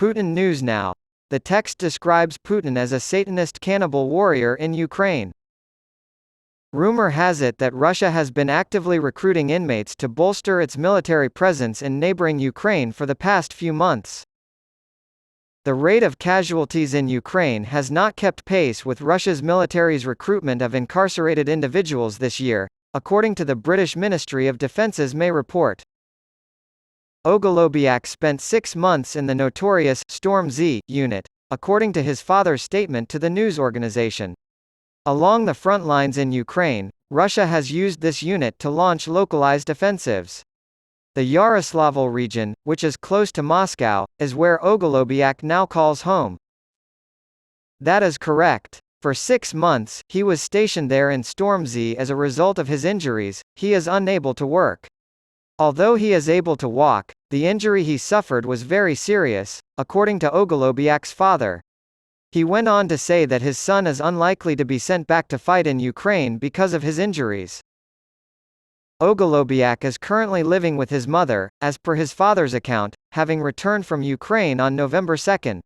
Putin News Now. The text describes Putin as a Satanist cannibal warrior in Ukraine. Rumor has it that Russia has been actively recruiting inmates to bolster its military presence in neighboring Ukraine for the past few months. The rate of casualties in Ukraine has not kept pace with Russia's military's recruitment of incarcerated individuals this year, according to the British Ministry of Defence's May report. Ogolobiak spent 6 months in the notorious Storm Z unit, according to his father's statement to the news organization. Along the front lines in Ukraine, Russia has used this unit to launch localized offensives. The Yaroslavl region, which is close to Moscow, is where Ogolobiak now calls home. That is correct. For 6 months, he was stationed there in Storm Z. As a result of his injuries, he is unable to work. Although he is able to walk, the injury he suffered was very serious, according to Ogolobiak's father. He went on to say that his son is unlikely to be sent back to fight in Ukraine because of his injuries. Ogolobiak is currently living with his mother, as per his father's account, having returned from Ukraine on November 2.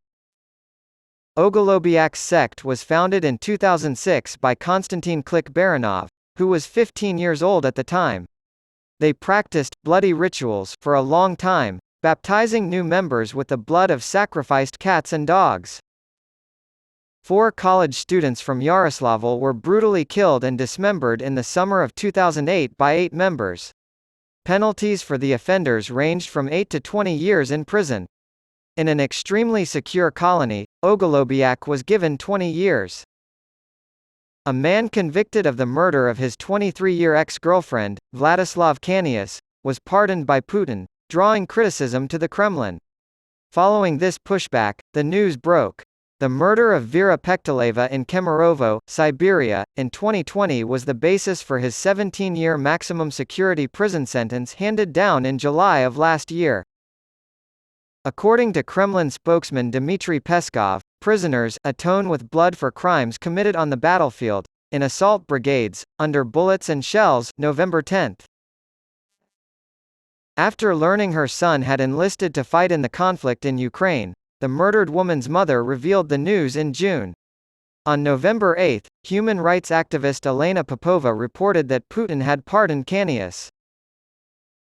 Ogolobiak's sect was founded in 2006 by Konstantin Klik-Baranov, who was 15 years old at the time. They practiced bloody rituals for a long time, baptizing new members with the blood of sacrificed cats and dogs. 4 college students from Yaroslavl were brutally killed and dismembered in the summer of 2008 by 8 members. Penalties for the offenders ranged from 8 to 20 years in prison. In an extremely secure colony, Ogolobiak was given 20 years. A man convicted of the murder of his 23-year ex-girlfriend, Vladislav Kanius, was pardoned by Putin, drawing criticism to the Kremlin. Following this pushback, the news broke. The murder of Vera Pekteleva in Kemerovo, Siberia, in 2020 was the basis for his 17-year maximum security prison sentence handed down in July of last year. According to Kremlin spokesman Dmitry Peskov, prisoners atone with blood for crimes committed on the battlefield, in assault brigades, under bullets and shells, November 10. After learning her son had enlisted to fight in the conflict in Ukraine, the murdered woman's mother revealed the news in June. On November 8, human rights activist Elena Popova reported that Putin had pardoned Kanius.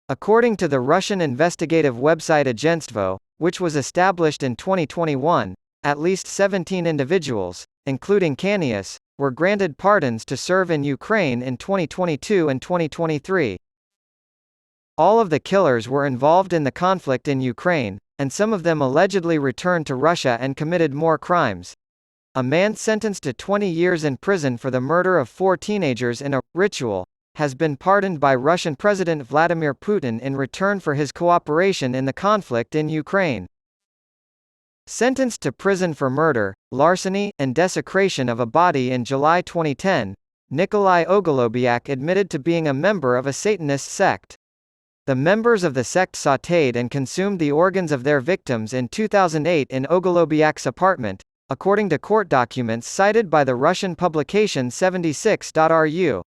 According to the Russian investigative website Agentstvo, which was established in 2021, at least 17 individuals, including Kanius, were granted pardons to serve in Ukraine in 2022 and 2023. All of the killers were involved in the conflict in Ukraine, and some of them allegedly returned to Russia and committed more crimes. A man sentenced to 20 years in prison for the murder of 4 teenagers in a ritual has been pardoned by Russian President Vladimir Putin in return for his cooperation in the conflict in Ukraine. Sentenced to prison for murder, larceny, and desecration of a body in July 2010, Nikolai Ogolobiak admitted to being a member of a Satanist sect. The members of the sect sautéed and consumed the organs of their victims in 2008 in Ogolobiak's apartment, according to court documents cited by the Russian publication 76.ru.